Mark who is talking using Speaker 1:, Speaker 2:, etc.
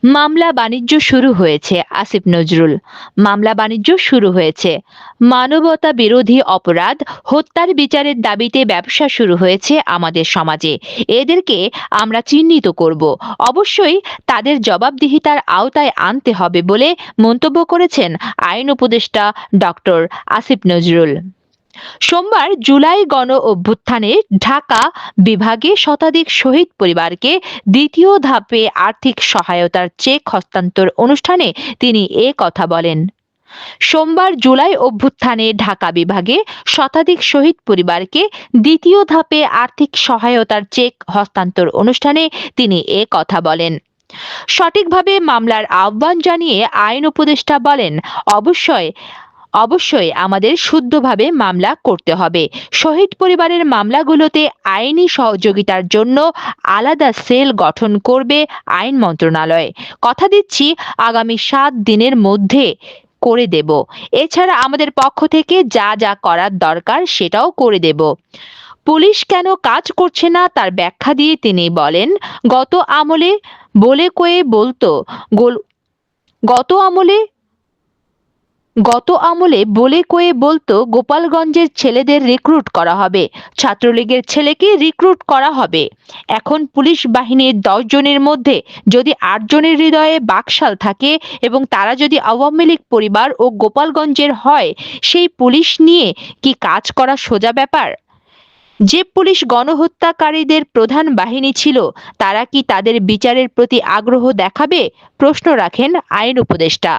Speaker 1: মামলা বাণিজ্য শুরু হয়েছে। আসিফ নজরুল। মামলা বাণিজ্য শুরু হয়েছে। মানবতা বিরোধী অপরাধ, হত্যার বিচারের দাবিতে ব্যবসা শুরু হয়েছে আমাদের সমাজে। এদেরকে আমরা চিহ্নিত করব। অবশ্যই তাদের জবাবদিহিতার আওতায় আনতে হবে বলে মন্তব্য করেছেন আইন উপদেষ্টা ডক্টর আসিফ নজরুল। সোমবার জুলাই গণ অভ্যুত্থানে ঢাকা বিভাগে শতাধিক শহীদ পরিবারকে দ্বিতীয় ধাপে আর্থিক সহায়তার চেক হস্তান্তর অনুষ্ঠানে তিনি এ কথা বলেন। সোমবার জুলাই অভ্যুত্থানে ঢাকা বিভাগে শতাধিক শহীদ পরিবারকে দ্বিতীয় ধাপে আর্থিক সহায়তার চেক হস্তান্তর অনুষ্ঠানে তিনি এ কথা বলেন। সঠিকভাবে মামলার আহ্বান জানিয়ে আইন উপদেষ্টা বলেন, অবশ্যই অবশ্যই আমাদের শুদ্ধভাবে মামলা করতে হবে। শহীদ পরিবারের মামলাগুলোতে আইনি সহযোগিতার জন্য আলাদা সেল গঠন করবে আইন মন্ত্রণালয়। কথা দিচ্ছি আগামী 7 দিনের মধ্যে করে দেব। এছাড়া আমাদের পক্ষ থেকে যা যা করার দরকার সেটাও করে দেব। পুলিশ কেন কাজ করছে না তার ব্যাখ্যা দিয়ে তিনি বলেন, গত আমলে বলে কয়ে বলতো গোল গত আমলে গত আমলে বলে কয়ে বলতো গোপালগঞ্জের ছেলেদের রিক্রুট করা হবে, ছাত্রলীগের ছেলেকে রিক্রুট করা হবে। এখন পুলিশ বাহিনীর 10 জনের মধ্যে যদি 8 জনের হৃদয়ে বাকশাল থাকে এবং তারা যদি আওয়ামী লীগ পরিবার ও গোপালগঞ্জের হয়, সেই পুলিশ নিয়ে কি কাজ করা সোজা ব্যাপার? যে পুলিশ গণহত্যাকারীদের প্রধান বাহিনী ছিল, তারা কি তাদের বিচারের প্রতি আগ্রহ দেখাবে? প্রশ্ন রাখেন আইন উপদেষ্টা।